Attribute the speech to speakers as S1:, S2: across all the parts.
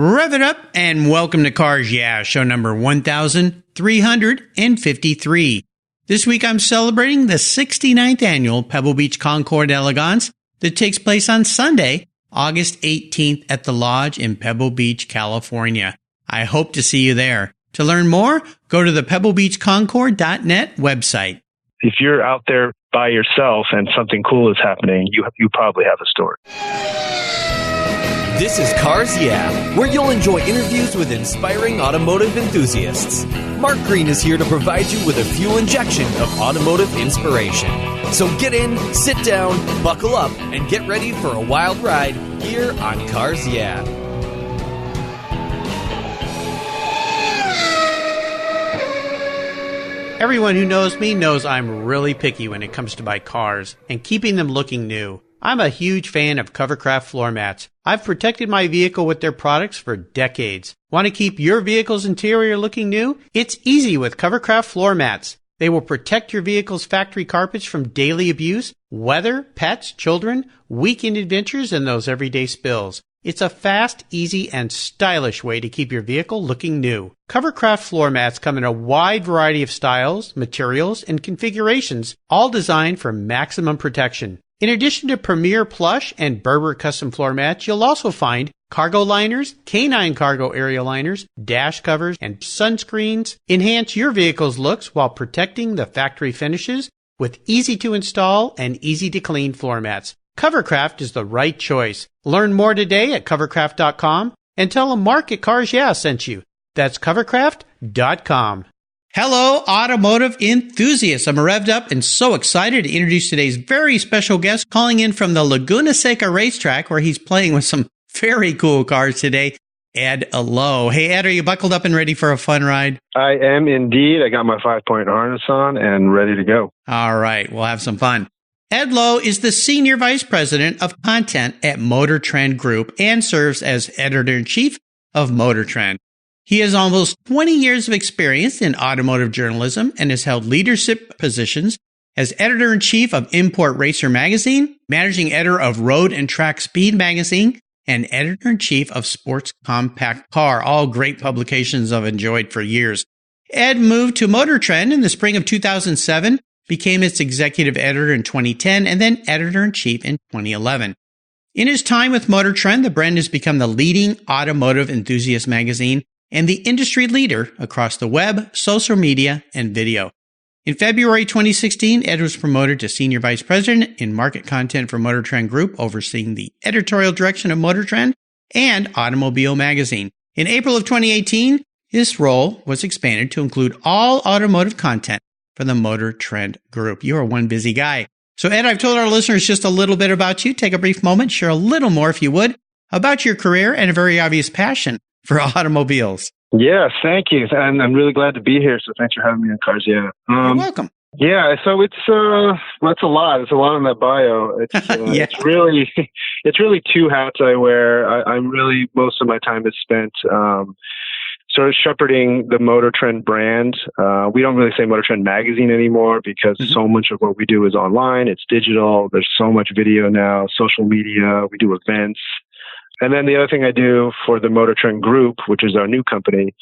S1: Rev it up and welcome to Cars Yeah, show number 1353. This week I'm celebrating the 69th annual Pebble Beach Concours Elegance that takes place on Sunday, August 18th at the Lodge in Pebble Beach, California. I hope to see you there. To learn more, go to the pebblebeachconcours.net website.
S2: If you're out there by yourself and something cool is happening, you probably have a story.
S3: This is Cars Yeah, where you'll enjoy interviews with inspiring automotive enthusiasts. Mark Green is here to provide you with a fuel injection of automotive inspiration. So get in, sit down, buckle up, and get ready for a wild ride here on Cars Yeah.
S1: Everyone who knows me knows I'm really picky when it comes to my cars and keeping them looking new. I'm a huge fan of Covercraft floor mats. I've protected my vehicle with their products for decades. Want to keep your vehicle's interior looking new? It's easy with Covercraft floor mats. They will protect your vehicle's factory carpets from daily abuse, weather, pets, children, weekend adventures, and those everyday spills. It's a fast, easy, and stylish way to keep your vehicle looking new. Covercraft floor mats come in a wide variety of styles, materials, and configurations, all designed for maximum protection. In addition to Premier Plush and Berber custom floor mats, you'll also find cargo liners, canine cargo area liners, dash covers, and sunscreens. Enhance your vehicle's looks while protecting the factory finishes with easy-to-install and easy-to-clean floor mats. Covercraft is the right choice. Learn more today at covercraft.com and tell them Mark at Cars Yeah sent you. That's covercraft.com. Hello, automotive enthusiasts. I'm revved up and so excited to introduce today's very special guest calling in from the Laguna Seca racetrack where he's playing with some very cool cars today, Ed Lowe. Hey, Ed, are you buckled up and ready for a fun ride?
S2: I am indeed. I got my 5-point harness on and ready to go.
S1: All right, we'll have some fun. Ed Lowe is the Senior Vice President of Content at Motor Trend Group and serves as Editor-in-Chief of Motor Trend. He has almost 20 years of experience in automotive journalism and has held leadership positions as Editor-in-Chief of Import Racer Magazine, Managing Editor of Road and Track Speed Magazine, and Editor-in-Chief of Sports Compact Car, all great publications I've enjoyed for years. Ed moved to Motor Trend in the spring of 2007, became its executive editor in 2010, and then editor-in-chief in 2011. In his time with Motor Trend, the brand has become the leading automotive enthusiast magazine and the industry leader across the web, social media, and video. In February 2016, Ed was promoted to Senior Vice President in Market Content for Motor Trend Group, overseeing the editorial direction of Motor Trend and Automobile Magazine. In April of 2018, his role was expanded to include all automotive content for the Motor Trend Group. You're one busy guy. So, Ed, I've told our listeners just a little bit about you. Take a brief moment, share a little more, if you would, about your career and a very obvious passion for automobiles.
S2: Yes, thank you. And I'm really glad to be here. So thanks for having me on Cars Yeah.
S1: You're welcome.
S2: Yeah, so it's that's a lot. It's a lot in that bio. It's
S1: Yeah.
S2: it's really two hats I wear. I'm really most of my time is spent sort of shepherding the Motor Trend brand. We don't really say Motor Trend Magazine anymore because so much of what we do is online. It's digital. There's so much video now, social media. We do events. And then the other thing I do for the Motor Trend Group, which is our new company,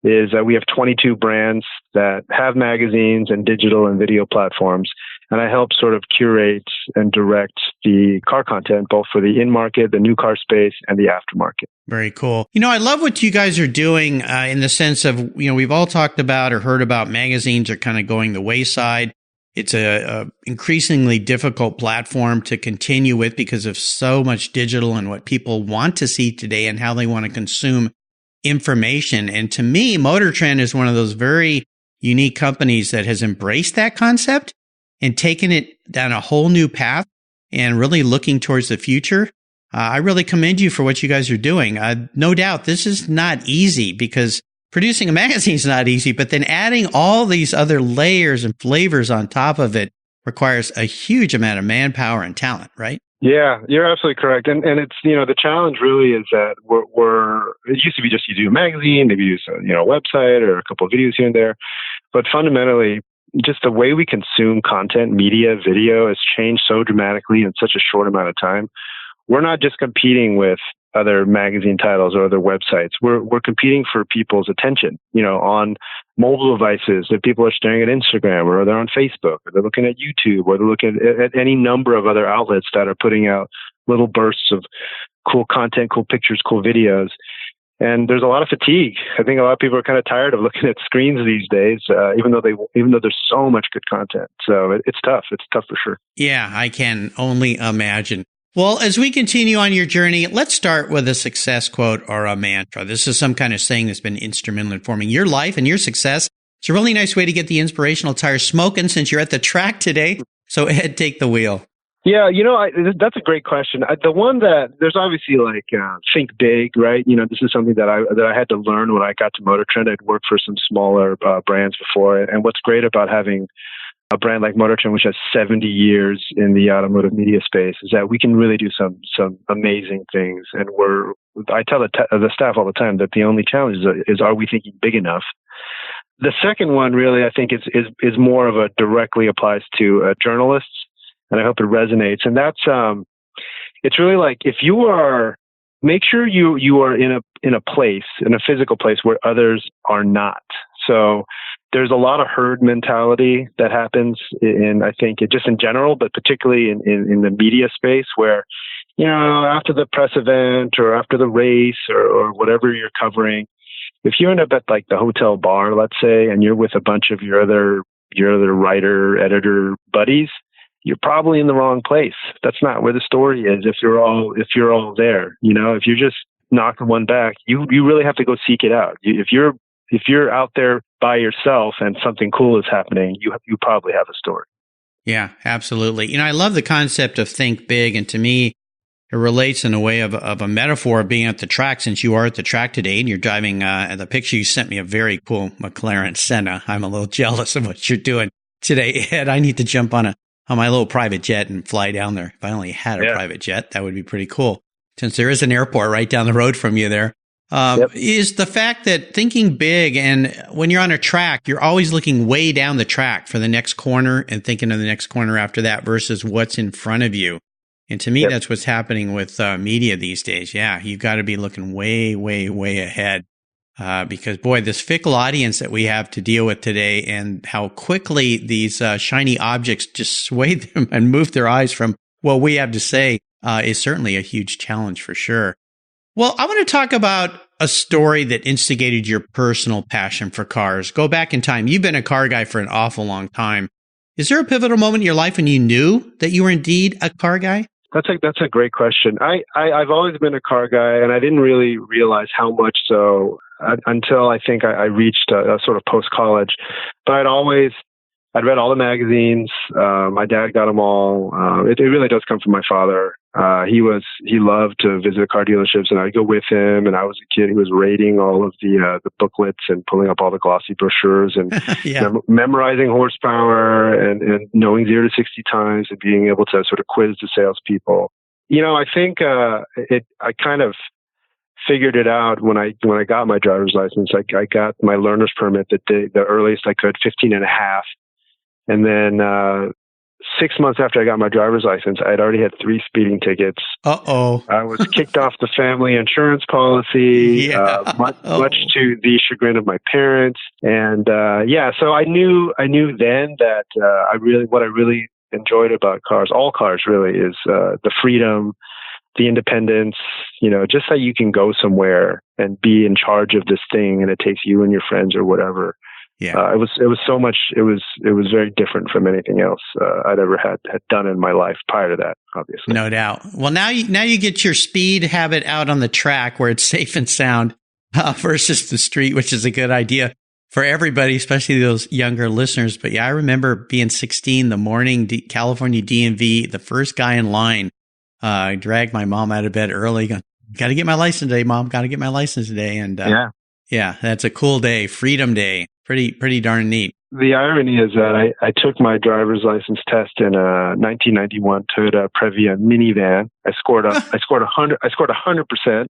S2: is that we have 22 brands that have magazines and digital and video platforms. And I help sort of curate and direct the car content, both for the in-market, the new car space, and the aftermarket.
S1: Very cool. You know, I love what you guys are doing in the sense of, you know, we've all talked about or heard about magazines are kind of going the wayside. It's a increasingly difficult platform to continue with because of so much digital and what people want to see today and how they want to consume information. And to me, Motor Trend is one of those very unique companies that has embraced that concept and taken it down a whole new path and really looking towards the future. I really commend you for what you guys are doing. No doubt this is not easy because producing a magazine is not easy, but then adding all these other layers and flavors on top of it requires a huge amount of manpower and talent, right?
S2: Yeah, you're absolutely correct. And it's, you know, the challenge really is that it used to be just you do a magazine, maybe you use a website or a couple of videos here and there. But fundamentally, just the way we consume content, media, video has changed so dramatically in such a short amount of time. We're not just competing with other magazine titles or other websites. We're competing for people's attention, on mobile devices. That people are staring at Instagram, or they're on Facebook, or they're looking at YouTube, or they're looking at any number of other outlets that are putting out little bursts of cool content, cool pictures, cool videos. And there's a lot of fatigue. I think a lot of people are kind of tired of looking at screens these days, even though there's so much good content. So it's tough. It's tough for sure.
S1: Yeah, I can only imagine. Well, as we continue on your journey, let's start with a success quote or a mantra. This is some kind of saying that's been instrumental in forming your life and your success. It's a really nice way to get the inspirational tires smoking since you're at the track today. So Ed, take the wheel.
S2: Yeah, that's a great question. The one that there's obviously think big, right? This is something that I had to learn when I got to Motor Trend. I'd worked for some smaller brands before, and what's great about having a brand like Motor Trend, which has 70 years in the automotive media space, is that we can really do some amazing things. And I tell the staff all the time that the only challenge is are we thinking big enough? The second one really, I think, is more of a directly applies to journalists. And I hope it resonates. And that's, it's really like, if you are, make sure you are in a place, in a physical place where others are not. So there's a lot of herd mentality that happens I think just in general, but particularly in the media space where, after the press event or after the race or whatever you're covering, if you end up at like the hotel bar, let's say, and you're with a bunch of your other writer, editor buddies, you're probably in the wrong place. That's not where the story is. If you're all there, if you're just knocking one back, you really have to go seek it out. If you're out there by yourself and something cool is happening, you probably have a story.
S1: Yeah, absolutely. I love the concept of think big, and to me, it relates in a way of a metaphor of being at the track. Since you are at the track today and you're driving, the picture you sent me, a very cool McLaren Senna. I'm a little jealous of what you're doing today, Ed. I need to jump on my little private jet and fly down there. If I only had a private jet, that would be pretty cool. Since there is an airport right down the road from you there, is the fact that thinking big, and when you're on a track, you're always looking way down the track for the next corner and thinking of the next corner after that versus what's in front of you. And to me, that's what's happening with media these days. Yeah, you've got to be looking way, way, way ahead. Because, boy, this fickle audience that we have to deal with today and how quickly these shiny objects just sway them and move their eyes from what we have to say is certainly a huge challenge for sure. Well, I want to talk about a story that instigated your personal passion for cars. Go back in time. You've been a car guy for an awful long time. Is there a pivotal moment in your life when you knew that you were indeed a car guy?
S2: That's a great question. I've always been a car guy, and I didn't really realize how much so until I think I reached a sort of post-college. But I'd read all the magazines. My dad got them all. It really does come from my father. He loved to visit car dealerships, and I'd go with him. And I was a kid who was rating all of the booklets and pulling up all the glossy brochures and memorizing horsepower and knowing 0 to 60 times and being able to sort of quiz the salespeople. I think I kind of figured it out when I got my driver's license. I got my learner's permit the earliest I could, 15 and a half. And then 6 months after I got my driver's license, I'd already had 3 speeding tickets.
S1: Uh-oh.
S2: I was kicked off the family insurance policy, much to the chagrin of my parents. And so I knew then that what I really enjoyed about cars, all cars really, is the freedom, the independence, just that you can go somewhere and be in charge of this thing and it takes you and your friends or whatever. Yeah. It was so much, it was very different from anything else I'd ever had done in my life prior to that, obviously.
S1: No doubt. Well, now you get your speed habit out on the track where it's safe and sound versus the street, which is a good idea for everybody, especially those younger listeners. But yeah, I remember being 16, the morning California DMV, the first guy in line. I dragged my mom out of bed early. Got to get my license today, Mom. Got to get my license today. And yeah, that's a cool day. Freedom Day. Pretty darn neat.
S2: The irony is that I took my driver's license test in a 1991 Toyota Previa minivan. I scored 100%.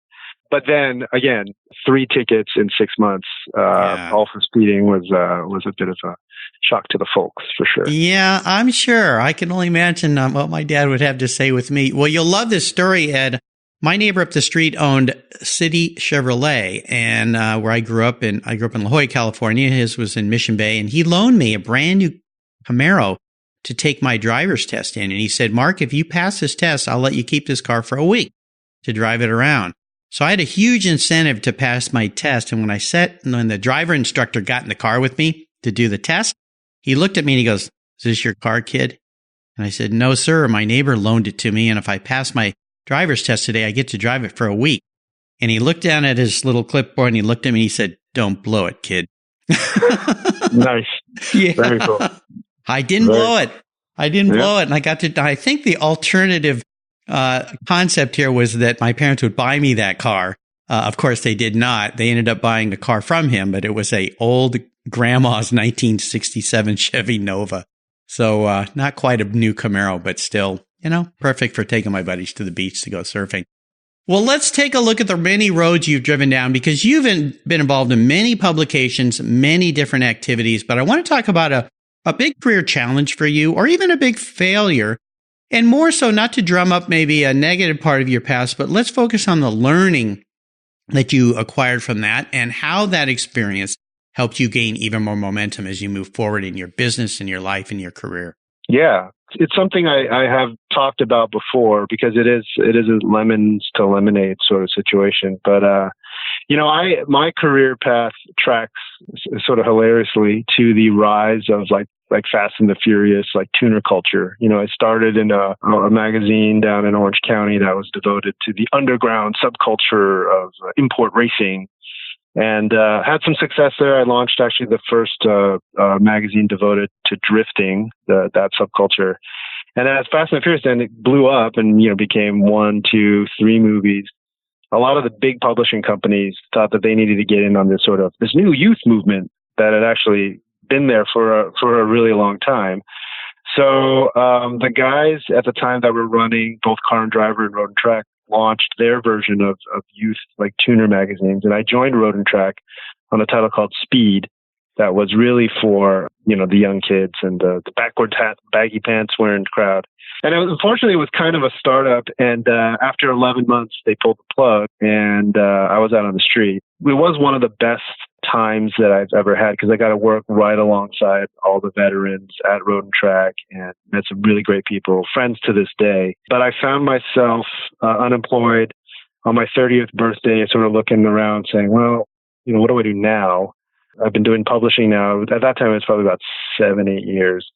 S2: But then again, 3 tickets in 6 months, all for speeding was a bit of a shock to the folks for sure.
S1: Yeah, I'm sure. I can only imagine what my dad would have to say with me. Well, you'll love this story, Ed. My neighbor up the street owned City Chevrolet, and where I grew up in La Jolla, California. His was in Mission Bay, and he loaned me a brand new Camaro to take my driver's test in. And he said, Mark, if you pass this test, I'll let you keep this car for a week to drive it around. So I had a huge incentive to pass my test. And when the driver instructor got in the car with me to do the test, he looked at me and he goes, is this your car, kid? And I said, no, sir. My neighbor loaned it to me. And if I pass my driver's test today, I get to drive it for a week. And he looked down at his little clipboard and he looked at me and he said, don't blow it, kid.
S2: Nice.
S1: Yeah.
S2: Very cool.
S1: I didn't blow it. And I think the alternative concept here was that my parents would buy me that car. Of course, they did not. They ended up buying the car from him, but it was a old grandma's 1967 Chevy Nova. So not quite a new Camaro, but still, perfect for taking my buddies to the beach to go surfing. Well, let's take a look at the many roads you've driven down, because you've been involved in many publications, many different activities. But I want to talk about a big career challenge for you, or even a big failure. And more so, not to drum up maybe a negative part of your past, but let's focus on the learning that you acquired from that and how that experience helped you gain even more momentum as you move forward in your business and your life and your career.
S2: Yeah, it's something I have talked about before, because it is a lemons to lemonade sort of situation. But my career path tracks sort of hilariously to the rise of like Fast and the Furious, like tuner culture. I started in a magazine down in Orange County that was devoted to the underground subculture of import racing, and had some success there. I launched actually the first magazine devoted to drifting, that subculture. And as Fast and the Furious, then it blew up and became 1, 2, 3 movies. A lot of the big publishing companies thought that they needed to get in on this new youth movement that had actually been there for a really long time. So the guys at the time that were running both Car and Driver and Road and Track launched their version of youth like tuner magazines, and I joined Road and Track on a title called Speed that was really for the young kids and the backwards hat, baggy pants wearing crowd. And unfortunately, it was kind of a startup. And after 11 months, they pulled the plug, and I was out on the street. It was one of the best times that I've ever had, because I got to work right alongside all the veterans at Road and Track and met some really great people, friends to this day. But I found myself unemployed on my 30th birthday, sort of looking around saying, well, what do I do now? I've been doing publishing now. At that time, it was probably about 7-8 years.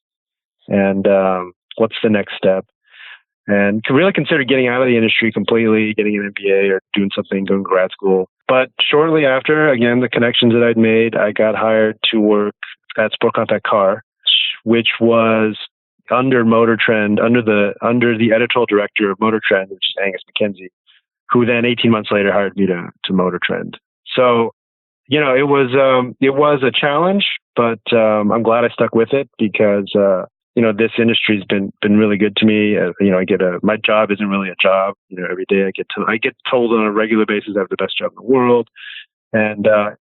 S2: And what's the next step? And really consider getting out of the industry completely, getting an MBA or doing grad school. But shortly after, again, the connections that I'd made, I got hired to work at Sport Compact Car, which was under Motor Trend, under the editorial director of Motor Trend, which is Angus McKenzie, who then 18 months later hired me to Motor Trend. So, it was a challenge, but I'm glad I stuck with it, because this industry's been really good to me. My job isn't really a job. Every day I get told on a regular basis I have the best job in the world. And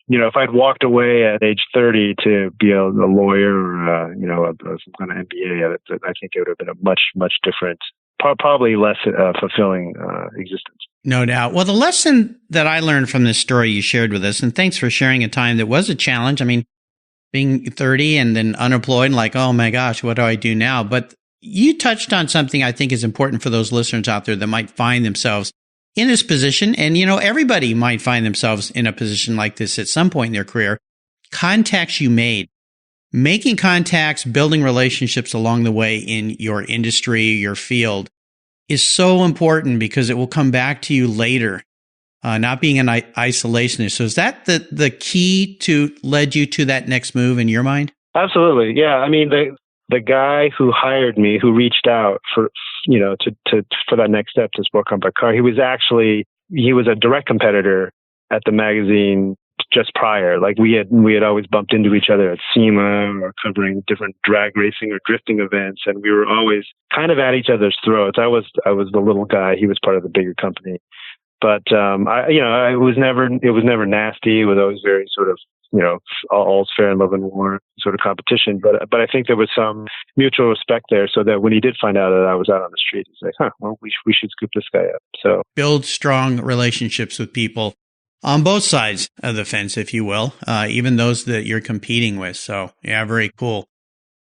S2: if I'd walked away at age 30 to be a lawyer or some kind of MBA, I think it would have been a much, much different, probably less fulfilling existence.
S1: No doubt. Well, the lesson that I learned from this story you shared with us, and thanks for sharing a time that was a challenge. I mean, being 30 and then unemployed, like, oh my gosh, what do I do now? But you touched on something I think is important for those listeners out there that might find themselves in this position. And, everybody might find themselves in a position like this at some point in their career. Contacts you made, making contacts, building relationships along the way in your industry, your field is so important, because it will come back to you later. Not being an isolationist. So is that the key to led you to that next move in your mind? Absolutely.
S2: Yeah. I mean, the guy who hired me, who reached out for that next step to Sport Compact Car, he was a direct competitor at the magazine just prior. Like we had always bumped into each other at SEMA or covering different drag racing or drifting events, and we were always kind of at each other's throats. I was the little guy. He was part of the bigger company. But it was never nasty. It was always very sort of, all's fair in love and war sort of competition. But I think there was some mutual respect there, so that when he did find out that I was out on the street, he's like, well, we should scoop this guy up. So
S1: build strong relationships with people on both sides of the fence, if you will, even those that you're competing with. So yeah, very cool.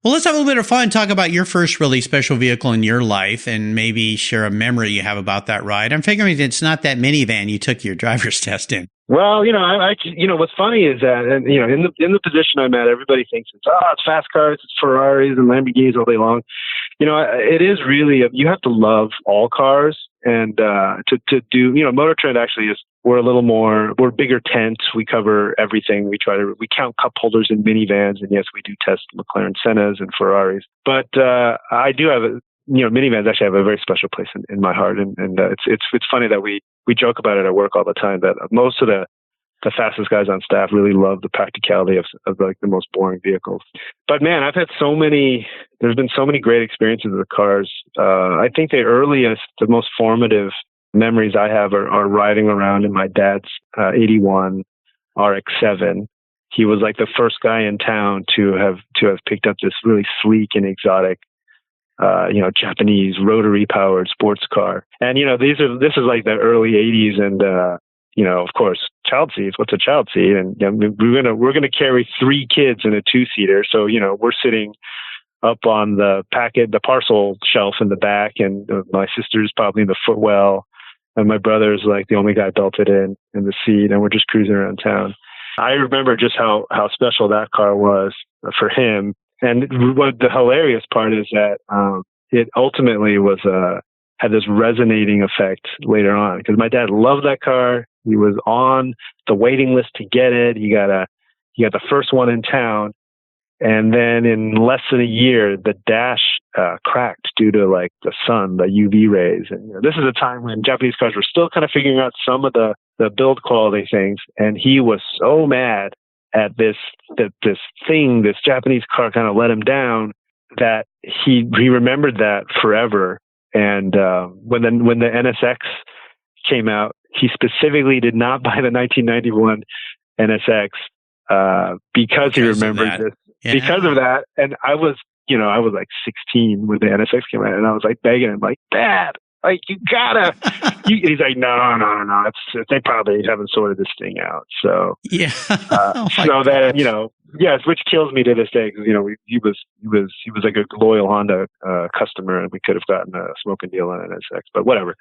S1: Well, let's have a little bit of fun, talk about your first really special vehicle in your life and maybe share a memory you have about that ride. I'm figuring it's not that minivan you took your driver's test in.
S2: Well, what's funny is that, and, in the position I'm at, everybody thinks it's fast cars, it's Ferraris and Lamborghinis all day long. It is really, you have to love all cars, and to do, Motor Trend actually is, we're bigger tent. We cover everything. We count cup holders in minivans, and yes, we do test McLaren Sennas and Ferraris. But I do have minivans actually have a very special place in my heart, and it's funny that we joke about it at work all the time, that most of the fastest guys on staff really love the practicality of like the most boring vehicles. But man, there's been so many great experiences with the cars. I think the most formative memories I have are riding around in my dad's 81 RX-7. He was like the first guy in town to have picked up this really sleek and exotic Japanese rotary powered sports car. And, this is like the early 80s, and, of course, child seats. What's a child seat? And we're going to carry 3 kids in a 2-seater. So, we're sitting up on the parcel shelf in the back, and my sister's probably in the footwell, and my brother's like the only guy belted in the seat, and we're just cruising around town. I remember just how special that car was for him. And what the hilarious part is that it ultimately had this resonating effect later on, because my dad loved that car. He was on the waiting list to get it. He got the first one in town, and then in less than a year, the dash cracked due to like the sun, the UV rays. And this is a time when Japanese cars were still kind of figuring out some of the build quality things, and he was so mad at this Japanese car kind of let him down, that he remembered that forever. And when the NSX came out, he specifically did not buy the 1991 NSX because he remembered this. Yeah. Because of that. And I was like 16 when the NSX came out, and I was like begging him, like, Dad, like, you gotta. He's like, no. They probably haven't sorted this thing out. So
S1: yeah.
S2: Yes, which kills me to this day, because he was like a loyal Honda customer, and we could have gotten a smoking deal on an NSX. But whatever.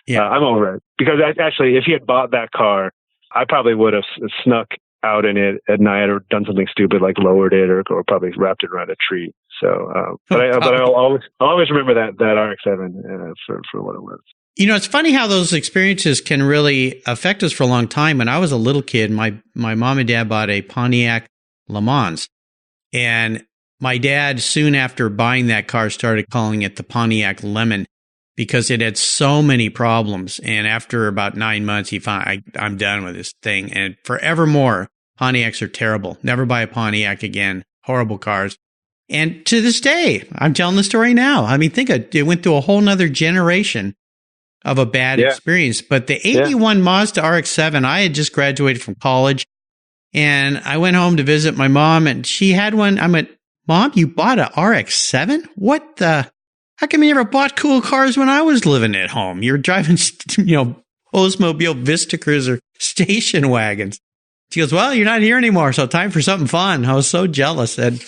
S2: Yeah, I'm over it, because actually, if he had bought that car, I probably would have snuck out in it at night or done something stupid like lowered it or probably wrapped it around a tree. So, I'll always remember that RX-7 for what it was.
S1: It's funny how those experiences can really affect us for a long time. When I was a little kid, my mom and dad bought a Pontiac Le Mans, and my dad, soon after buying that car, started calling it the Pontiac Lemon, because it had so many problems. And after about 9 months, he found, I'm done with this thing. And forevermore, Pontiacs are terrible. Never buy a Pontiac again. Horrible cars. And to this day, I'm telling the story now. I mean, it went through a whole nother generation of a bad experience. But the 81 Mazda RX-7, I had just graduated from college, and I went home to visit my mom, and she had one. I went, Mom, you bought a RX-7? What the? How come you never bought cool cars when I was living at home? You're driving, Oldsmobile Vista Cruiser station wagons. She goes, well, you're not here anymore, so time for something fun. I was so jealous. And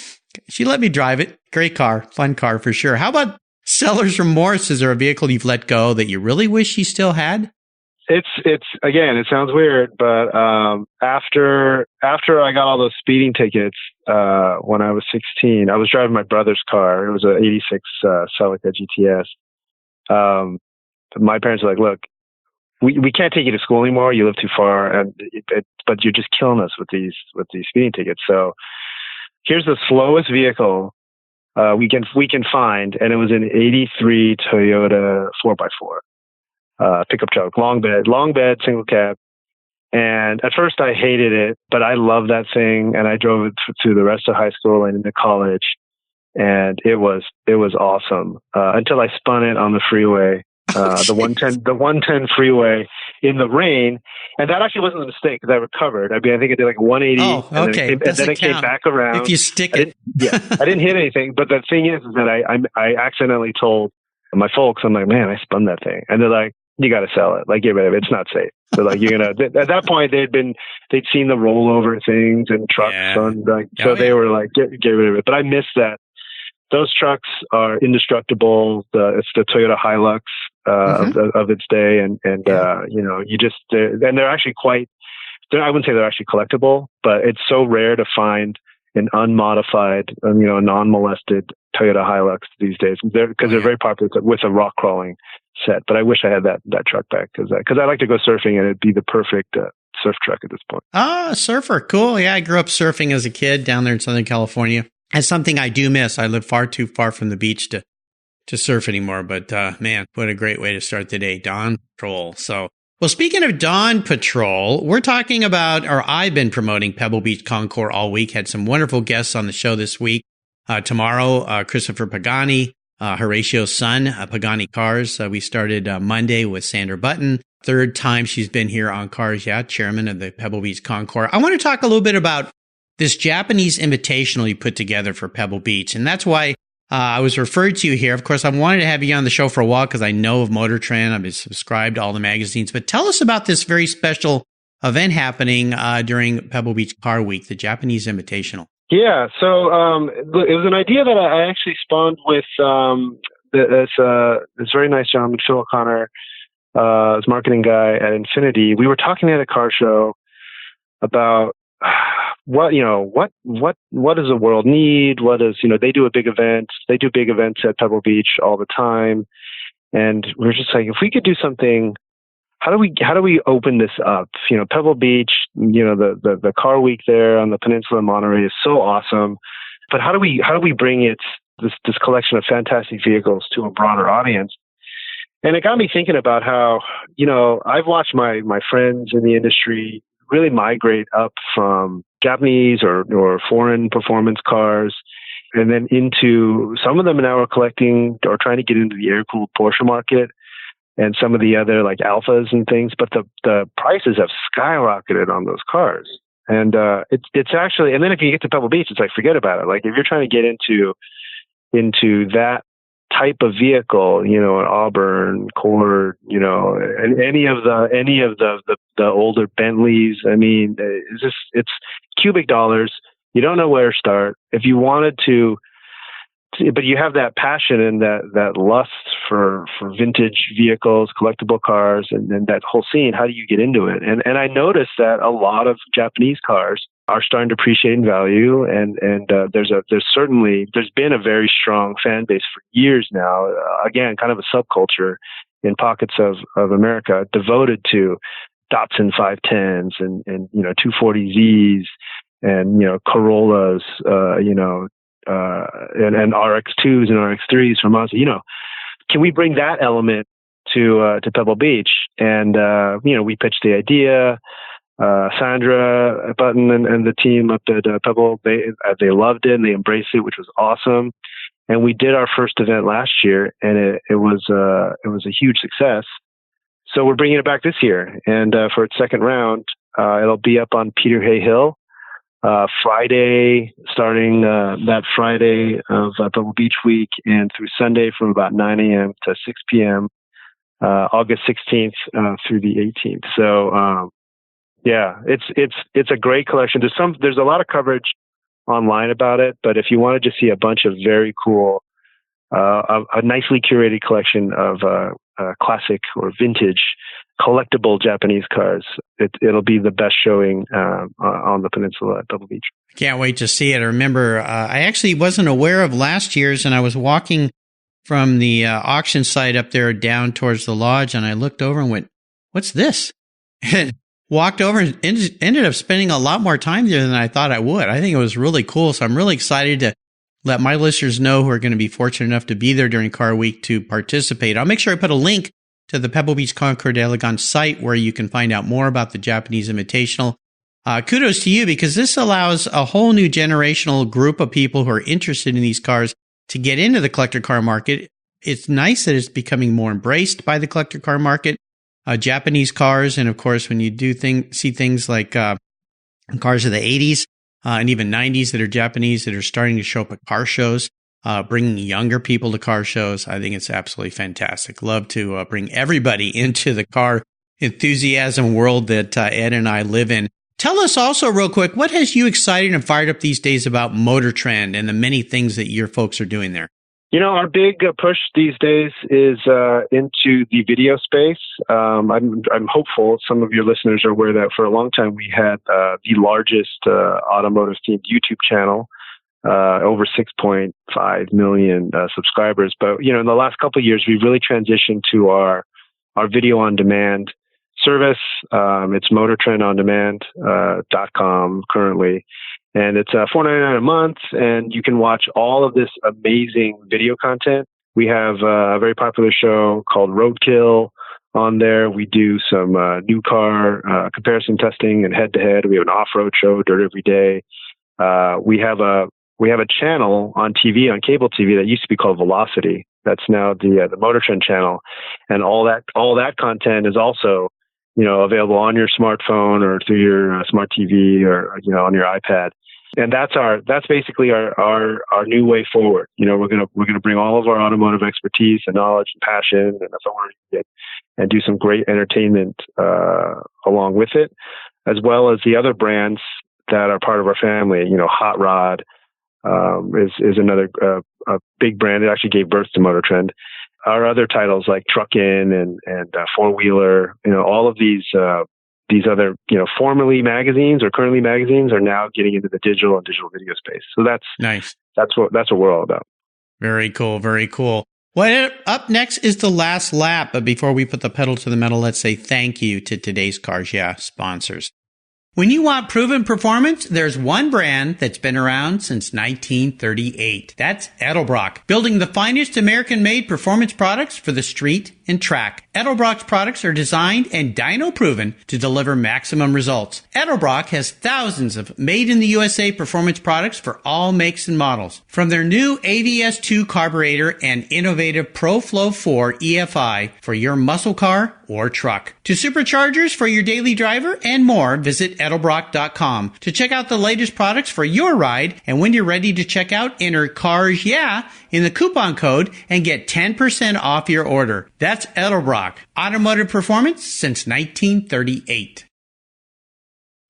S1: she let me drive it. Great car, fun car for sure. How about seller's remorse? Is there a vehicle you've let go that you really wish you still had?
S2: It's again, it sounds weird, but after I got all those speeding tickets when I was 16, I was driving my brother's car. It was an 86 Celica GTS. My parents were like, look, we can't take you to school anymore. You live too far, but you're just killing us with these speeding tickets. So here's the slowest vehicle we can find, and it was an 83 Toyota 4x4. Pickup truck, long bed, single cab. And at first I hated it, but I loved that thing, and I drove it through the rest of high school and into college, and it was awesome until I spun it on the freeway the 110 freeway in the rain. And that actually wasn't a mistake because I recovered. I mean, I think I did like a 180.
S1: Oh, okay.
S2: And then it came back around.
S1: If you stick it.
S2: I didn't hit anything. But the thing is that I accidentally told my folks, I'm like, man, I spun that thing. And they're like, you got to sell it. Like, get rid of it. It's not safe. They're like, you're going to, at that point, they'd seen the rollover things and trucks. They were like, get rid of it. But I missed that. Those trucks are indestructible. It's the Toyota Hilux of its day, and they're actually I wouldn't say they're actually collectible, but it's so rare to find an unmodified, a non-molested Toyota Hilux these days because they're very popular with a rock crawling set. But I wish I had that truck back because I like to go surfing and it'd be the perfect surf truck at this point.
S1: Ah, surfer, cool. Yeah, I grew up surfing as a kid down there in Southern California. That's something I do miss. I live far too far from the beach to surf anymore. But man, what a great way to start the day. Dawn Patrol. So, well, speaking of Dawn Patrol, we're talking about, or I've been promoting Pebble Beach Concours all week. Had some wonderful guests on the show this week. Tomorrow, Christopher Pagani, Horatio's son, Pagani Cars. We started Monday with Sandra Button. Third time she's been here on Cars. Yeah, chairman of the Pebble Beach Concours. I want to talk a little bit about this Japanese Invitational you put together for Pebble Beach. And that's why I was referred to you here. Of course, I wanted to have you on the show for a while because I know of Motor Trend. I've been subscribed to all the magazines. But tell us about this very special event happening during Pebble Beach Car Week, the Japanese Invitational.
S2: Yeah, so it was an idea that I actually spawned with this very nice gentleman, Phil O'Connor, his marketing guy at Infinity. We were talking at a car show about what does the world need? They do big events at Pebble Beach all the time. And we're just like, if we could do something, how do we open this up? Pebble Beach, the car week there on the peninsula of Monterey is so awesome. But how do we bring this collection of fantastic vehicles to a broader audience? And it got me thinking about how, I've watched my friends in the industry really migrate up from Japanese or foreign performance cars, and then into some of them now are collecting or trying to get into the air-cooled Porsche market and some of the other like Alphas and things. But the prices have skyrocketed on those cars, and it's actually. And then if you get to Pebble Beach, it's like forget about it. Like if you're trying to get into that type of vehicle, an Auburn, Cord, and any of the older Bentleys. I mean, it's cubic dollars. You don't know where to start. If you wanted to, but you have that passion and that lust for vintage vehicles, collectible cars, and that whole scene. How do you get into it? And I noticed that a lot of Japanese cars are starting to appreciate in value, and there's been a very strong fan base for years now. Again, kind of a subculture in pockets of America devoted to Datsun 510s and 240Zs and Corollas, and RX2s and RX3s from us. Can we bring that element to Pebble Beach? And we pitched the idea. Sandra Button and the team up at Pebble, they loved it and they embraced it, which was awesome. And we did our first event last year, and it was a huge success. So we're bringing it back this year, and for its second round, it'll be up on Peter Hay Hill Friday, starting that Friday of Pebble Beach Week, and through Sunday from about 9 a.m. to 6 p.m. August 16th through the 18th. So. Yeah, it's a great collection. There's a lot of coverage online about it, but if you want to just see a bunch of very cool, a nicely curated collection of classic or vintage collectible Japanese cars, it'll be the best showing on the peninsula at Pebble Beach.
S1: I can't wait to see it. I remember I actually wasn't aware of last year's, and I was walking from the auction site up there down towards the lodge, and I looked over and went, "What's this?" And walked over and ended up spending a lot more time there than I thought I would. I think it was really cool. So I'm really excited to let my listeners know who are going to be fortunate enough to be there during Car Week to participate. I'll make sure I put a link to the Pebble Beach Concours d'Elegance site where you can find out more about the Japanese Invitational. Kudos to you, because this allows a whole new generational group of people who are interested in these cars to get into the collector car market. it's nice that it's becoming more embraced by the collector car market. Japanese cars, and of course, when you do see things like cars of the 80s and even 90s that are Japanese that are starting to show up at car shows, bringing younger people to car shows, I think it's absolutely fantastic. Love to bring everybody into the car enthusiasm world that Ed and I live in. Tell us also real quick, what has you excited and fired up these days about Motor Trend and the many things that your folks are doing there?
S2: Our big push these days is into the video space. I'm hopeful some of your listeners are aware that for a long time we had the largest automotive themed YouTube channel, over 6.5 million subscribers. But in the last couple of years, we've really transitioned to our video on demand service. It's motortrendondemand.com currently. And it's $4.99 a month, and you can watch all of this amazing video content. We have a very popular show called Roadkill on there. We do some new car comparison testing and head-to-head. We have an off-road show, Dirt Every Day. We have a channel on TV, on cable TV, that used to be called Velocity. That's now the Motor Trend channel, and all that content is also available on your smartphone or through your smart TV or on your iPad. And that's basically our new way forward. We're gonna bring all of our automotive expertise and knowledge and passion and authority and do some great entertainment along with it, as well as the other brands that are part of our family. Hot Rod is another a big brand. It actually gave birth to Motor Trend. Our other titles like Truckin' and Four Wheeler, all of these other, formerly magazines or currently magazines are now getting into the digital and digital video space. So that's
S1: nice.
S2: That's what we're all about.
S1: Very cool. Very cool. Well, up next is the last lap. But before we put the pedal to the metal, let's say thank you to today's Cars Yeah sponsors. When you want proven performance, there's one brand that's been around since 1938. That's Edelbrock, building the finest American-made performance products for the street and track. Edelbrock's products are designed and dyno-proven to deliver maximum results. Edelbrock has thousands of made-in-the-USA performance products for all makes and models. From their new AVS2 carburetor and innovative ProFlow 4 EFI for your muscle car or truck, to superchargers for your daily driver and more, visit Edelbrock.com to check out the latest products for your ride. And when you're ready to check out, enter Cars Yeah in the coupon code and get 10% off your order. That's Edelbrock, automotive performance since 1938.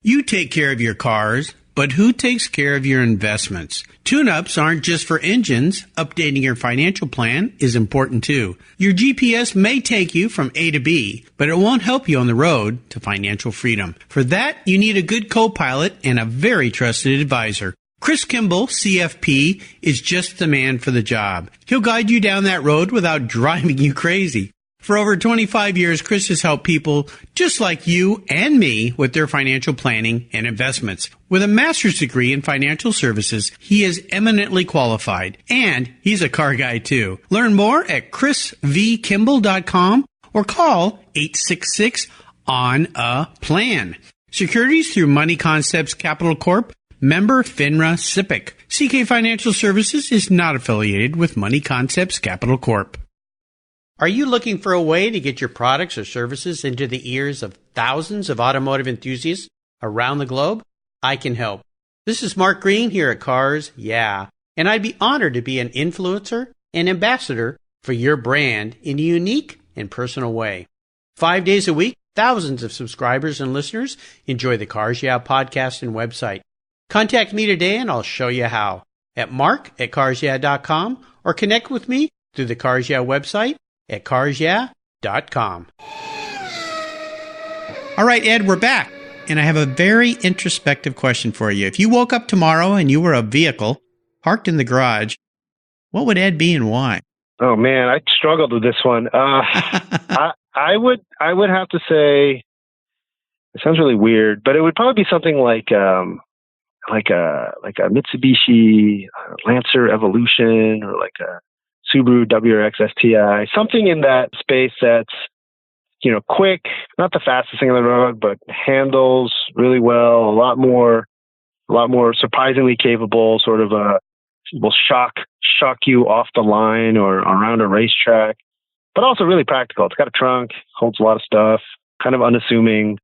S1: You take care of your cars, but who takes care of your investments? Tune-ups aren't just for engines. Updating your financial plan is important too. Your GPS may take you from A to B, but it won't help you on the road to financial freedom. For that, you need a good co-pilot and a very trusted advisor. Chris Kimball, CFP, is just the man for the job. He'll guide you down that road without driving you crazy. For over 25 years, Chris has helped people just like you and me with their financial planning and investments. With a master's degree in financial services, he is eminently qualified. And he's a car guy too. Learn more at chrisvkimball.com or call 866-ON-A-PLAN. Securities through Money Concepts Capital Corp. Member FINRA SIPC. CK Financial Services is not affiliated with Money Concepts Capital Corp. Are you looking for a way to get your products or services into the ears of thousands of automotive enthusiasts around the globe? I can help. This is Mark Green here at Cars Yeah, and I'd be honored to be an influencer and ambassador for your brand in a unique and personal way. 5 days a week, thousands of subscribers and listeners enjoy the Cars Yeah podcast and website. Contact me today and I'll show you how at mark@carsyeah.com or connect with me through the Cars Yeah website at carsyeah.com. All right, Ed, we're back. And I have a very introspective question for you. If you woke up tomorrow and you were a vehicle parked in the garage, what would Ed be and why?
S2: Oh man, I struggled with this one. I would have to say, it sounds really weird, but it would probably be something like a Mitsubishi Lancer Evolution or like a Subaru WRX STI, something in that space that's, quick, not the fastest thing on the road, but handles really well, a lot more surprisingly capable, sort of will shock shock you off the line or around a racetrack, but also really practical. It's got a trunk, holds a lot of stuff, kind of unassuming,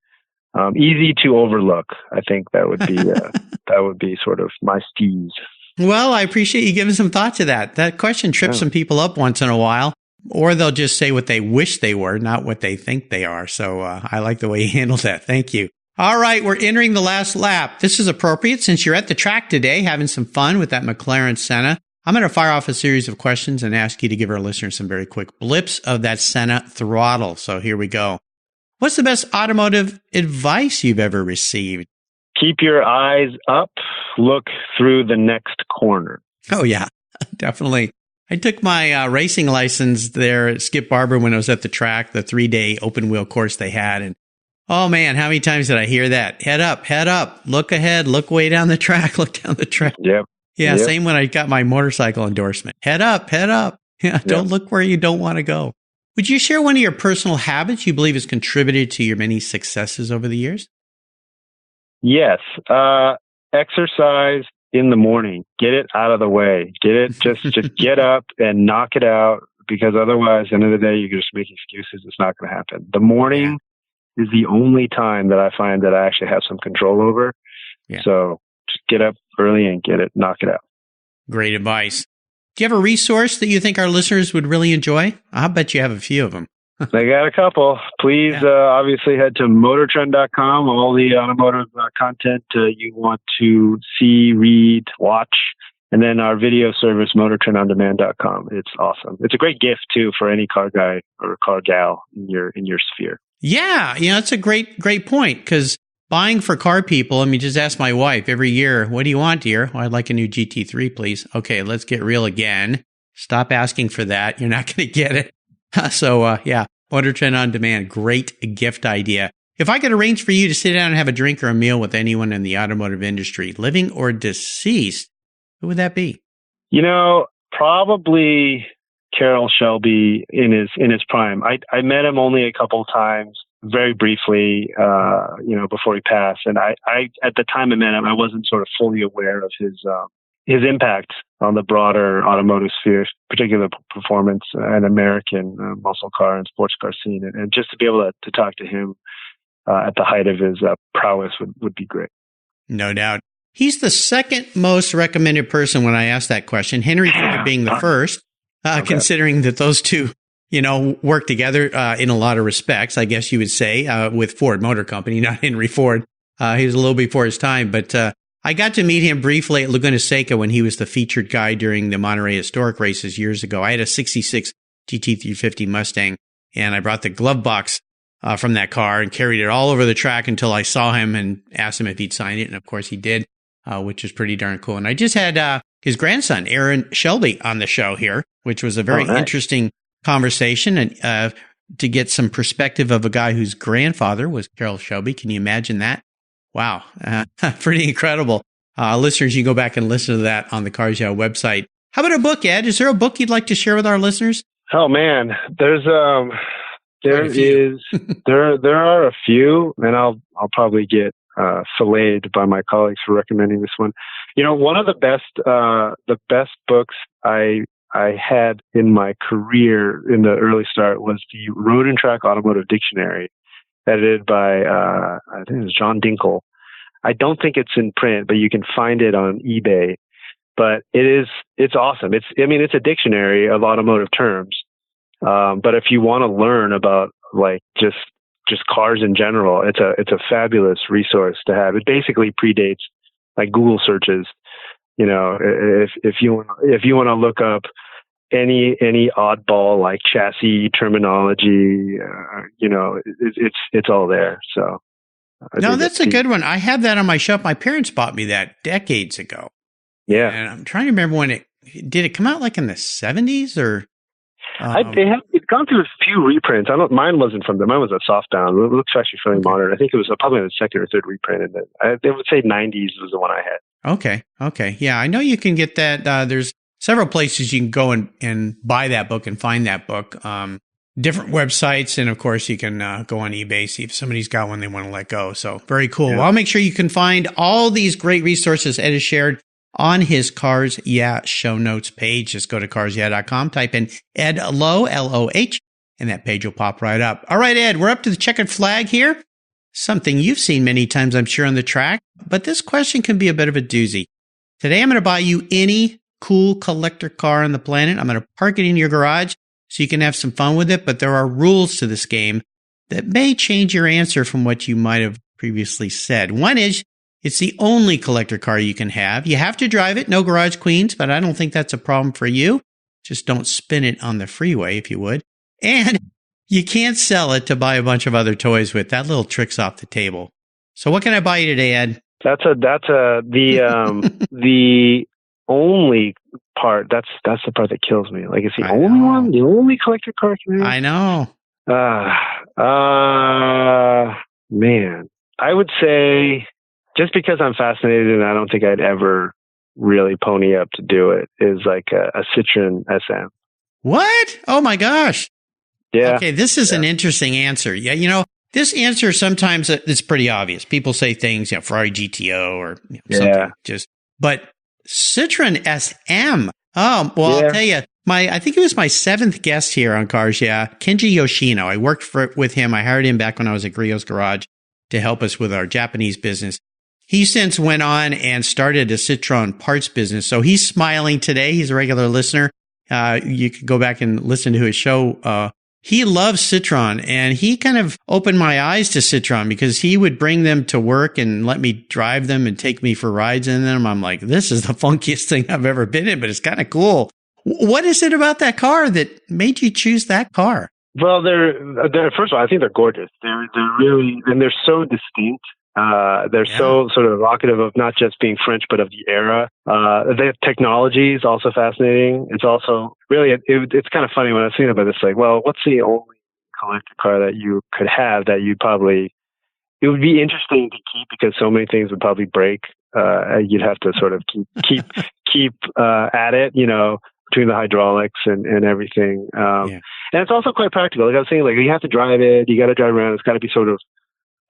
S2: easy to overlook. I think that would be sort of my steez.
S1: Well, I appreciate you giving some thought to that. That question trips some people up once in a while, or they'll just say what they wish they were, not what they think they are. So I like the way you handled that. Thank you. All right, we're entering the last lap. This is appropriate since you're at the track today having some fun with that McLaren Senna. I'm going to fire off a series of questions and ask you to give our listeners some very quick blips of that Senna throttle. So here we go. What's the best automotive advice you've ever received?
S2: Keep your eyes up, look through the next corner.
S1: Oh, yeah, definitely. I took my racing license there at Skip Barber when I was at the track, the 3-day open wheel course they had. And oh, man, how many times did I hear that? Head up, look ahead, look way down the track, look down the track.
S2: Yep.
S1: Yeah, same when I got my motorcycle endorsement. Head up. Yeah, don't look where you don't want to go. Would you share one of your personal habits you believe has contributed to your many successes over the years?
S2: Yes. Exercise in the morning. Get it out of the way. Just get up and knock it out, because otherwise, at the end of the day, you can just make excuses. It's not going to happen. The morning is the only time that I find that I actually have some control over. Yeah. So just get up early and get it, knock it out. Great advice. Do you have a resource that you think our listeners would really enjoy? I'll bet you have a few of them. They got a couple. Please, obviously, head to motortrend.com. All the automotive content you want to see, read, watch. And then our video service, motortrendondemand.com. It's awesome. It's a great gift, too, for any car guy or car gal in your sphere. Yeah, it's a great point, because buying for car people, I mean, just ask my wife every year, what do you want, dear? Well, I'd like a new GT3, please. Okay, let's get real again. Stop asking for that. You're not going to get it. So, Motor Trend On Demand, great gift idea. If I could arrange for you to sit down and have a drink or a meal with anyone in the automotive industry, living or deceased, who would that be? Probably Carroll Shelby in his prime. I met him only a couple of times, very briefly, before he passed. And I at the time I met him, I wasn't sort of fully aware of his impact on the broader automotive sphere, particular performance and American muscle car and sports car scene. And just to be able to talk to him at the height of his prowess would be great. No doubt. He's the second most recommended person when I asked that question, Henry Ford being the first, considering that those two, work together in a lot of respects, I guess you would say, with Ford Motor Company, not Henry Ford. He was a little before his time, but I got to meet him briefly at Laguna Seca when he was the featured guy during the Monterey Historic races years ago. I had a 66 GT350 Mustang, and I brought the glove box from that car and carried it all over the track until I saw him and asked him if he'd sign it. And of course he did, which is pretty darn cool. And I just had his grandson, Aaron Shelby, on the show here, which was a very interesting conversation, and to get some perspective of a guy whose grandfather was Carroll Shelby. Can you imagine that? Wow. Pretty incredible. Listeners, you can go back and listen to that on the Cars Yeah website. How about a book, Ed? Is there a book you'd like to share with our listeners? Oh man, there are a few, and I'll probably get filleted by my colleagues for recommending this one. One of the best books I had in my career in the early start was the Road and Track Automotive Dictionary, edited by I think it was John Dinkle. I don't think it's in print, but you can find it on eBay. But it's awesome. It's a dictionary of automotive terms. But if you want to learn about just cars in general, it's a fabulous resource to have. It basically predates like Google searches. If you want to look up any oddball like chassis terminology, it's all there. So no, that's a good one. I have that on my shelf. My parents bought me that decades ago. Yeah, and I'm trying to remember when did it come out, like in the 70s or? It's gone through a few reprints. Mine wasn't from them. Mine was a softbound. It looks actually fairly modern. I think it was probably the second or third reprint. And they would say 90s was the one I had. Okay. Yeah, I know you can get that. There's several places you can go and buy that book and find that book. Different websites. And of course, you can go on eBay, see if somebody's got one they want to let go. So very cool. Yeah. Well, I'll make sure you can find all these great resources Ed has shared
S1: on his Cars Yeah show notes page. Just go to carsyeah.com, type in Ed Loh, L-O-H, and that page will pop right up. All right, Ed, we're up to the checkered flag here. Something you've seen many times, I'm sure, on the track, but this question can be a bit of a doozy. Today, I'm going to buy you any cool collector car on the planet. I'm going to park it in your garage so you can have some fun with it, but there are rules to this game that may change your answer from what you might have previously said. One is, it's the only collector car you can have. You have to drive it, no garage queens, but I don't think that's a problem for you. Just don't spin it on the freeway, if you would. And you can't sell it to buy a bunch of other toys with. That little trick's off the table. So what can I buy you today, Ed?
S2: The only part. That's the part that kills me. Like, it's the only one, the only collector car can have.
S1: I know.
S2: Man, I would say, just because I'm fascinated and I don't think I'd ever really pony up to do it, is like a Citroen SM.
S1: What? Oh my gosh.
S2: Yeah.
S1: Okay, this is an interesting answer. Yeah, this answer sometimes it's pretty obvious. People say things, Ferrari GTO or something but Citroen SM. Oh, well, I'll tell you, I think it was my 7th guest here on Cars Yeah, Kenji Yoshino. I worked with him. I hired him back when I was at Griot's Garage to help us with our Japanese business. He since went on and started a Citroen parts business. So he's smiling today. He's a regular listener. You could go back and listen to his show. He loves Citroen, and he kind of opened my eyes to Citroen because he would bring them to work and let me drive them and take me for rides in them. I'm like, this is the funkiest thing I've ever been in, but it's kind of cool. What is it about that car that made you choose that car?
S2: Well, they're first of all, I think they're gorgeous. They're really, and they're so distinct. They're so sort of evocative of not just being French, but of the era. The technology is also fascinating. It's also really, it's kind of funny when I was thinking about this, like, well, what's the only collector car that you could have that you'd probably, it would be interesting to keep because so many things would probably break. You'd have to sort of keep at it, between the hydraulics and everything. And it's also quite practical. Like I was saying, like, you have to drive it, you got to drive around. It's got to be sort of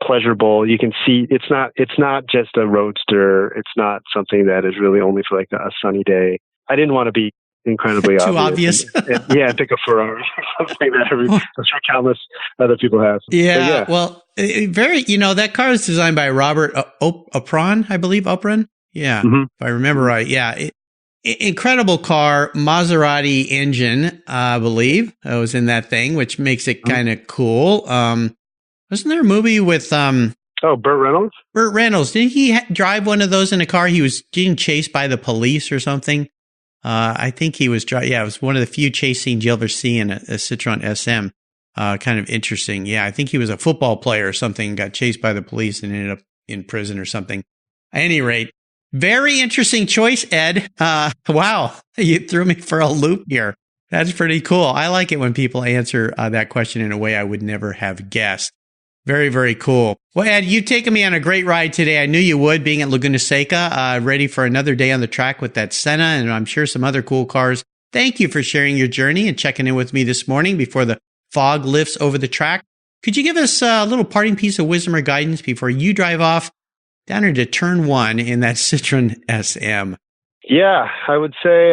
S2: pleasurable. You can see it's not just a roadster. It's not something that is really only for like a sunny day. I didn't want to be incredibly
S1: too obvious.
S2: and pick a Ferrari or something that I'm sure countless other people have.
S1: Yeah. Well, that car is designed by Robert Opron, I believe. Opron. Yeah. Mm-hmm. If I remember right. Yeah. Incredible car, Maserati engine, I believe. I was in that thing, which makes it kind of cool. Wasn't there a movie with
S2: Burt Reynolds?
S1: Burt Reynolds. Didn't he drive one of those in a car? He was getting chased by the police or something. I think he was driving. Yeah, it was one of the few chase scenes you'll ever see in a Citroen SM. Kind of interesting. Yeah, I think he was a football player or something, got chased by the police and ended up in prison or something. At any rate, very interesting choice, Ed. Wow, you threw me for a loop here. That's pretty cool. I like it when people answer that question in a way I would never have guessed. Very, very cool. Well, Ed, you've taken me on a great ride today. I knew you would, being at Laguna Seca, ready for another day on the track with that Senna and I'm sure some other cool cars. Thank you for sharing your journey and checking in with me this morning before the fog lifts over the track. Could you give us a little parting piece of wisdom or guidance before you drive off down into turn 1 in that Citroen SM?
S2: Yeah, I would say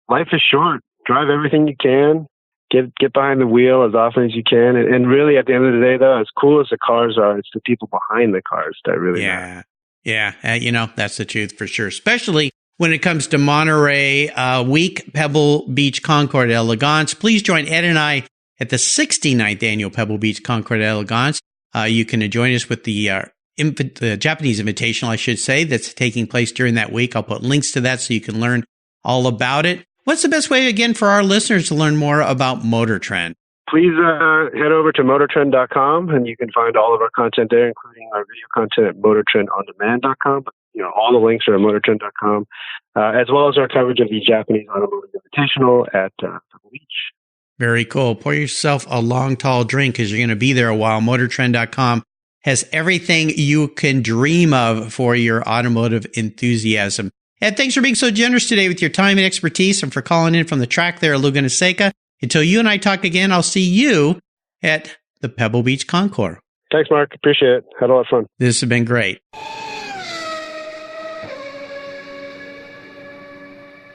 S2: life is short. Drive everything you can. Get behind the wheel as often as you can. And really, at the end of the day, though, as cool as the cars are, it's the people behind the cars that really matter.
S1: Yeah. That's the truth for sure, especially when it comes to Monterey Week, Pebble Beach Concours d'Elegance. Please join Ed and I at the 69th Annual Pebble Beach Concours d'Elegance. You can join us with the Japanese Invitational, I should say, that's taking place during that week. I'll put links to that so you can learn all about it. What's the best way, again, for our listeners to learn more about Motor Trend?
S2: Please head over to motortrend.com, and you can find all of our content there, including our video content at motortrendondemand.com. But, all the links are at motortrend.com, as well as our coverage of the Japanese Automotive Invitational at Pebble Beach.
S1: Very cool. Pour yourself a long, tall drink because you're going to be there a while. Motortrend.com has everything you can dream of for your automotive enthusiasm. Ed, thanks for being so generous today with your time and expertise and for calling in from the track there at Laguna Seca. Until you and I talk again, I'll see you at the Pebble Beach Concours.
S2: Thanks, Mark. Appreciate it. Had a lot of fun.
S1: This has been great.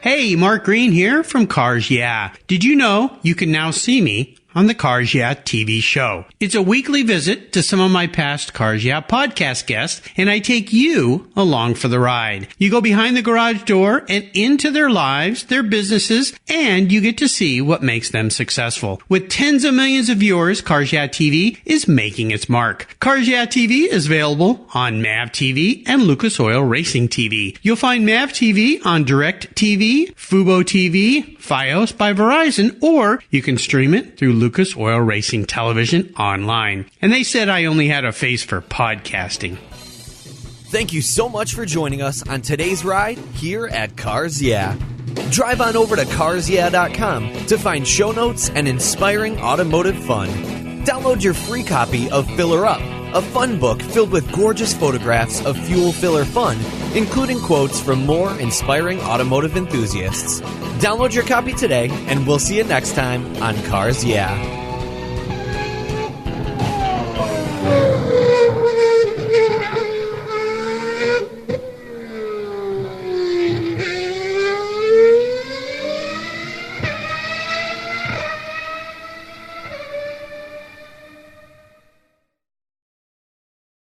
S1: Hey, Mark Green here from Cars Yeah. Did you know you can now see me on the Cars Yeah TV show? It's a weekly visit to some of my past Cars Yeah podcast guests, and I take you along for the ride. You go behind the garage door and into their lives, their businesses, and you get to see what makes them successful. With tens of millions of viewers, Cars Yeah TV is making its mark. Cars Yeah TV is available on MAV TV and Lucas Oil Racing TV. You'll find MAV TV on Direct TV, Fubo TV, Fios by Verizon, or you can stream it through Lucas Oil Racing Television online. And they said I only had a face for podcasting.
S3: Thank you so much for joining us on today's ride here at Cars Yeah. Drive on over to carsyeah.com to find show notes and inspiring automotive fun. Download your free copy of Filler Up, a fun book filled with gorgeous photographs of fuel filler fun, including quotes from more inspiring automotive enthusiasts. Download your copy today, and we'll see you next time on Cars Yeah.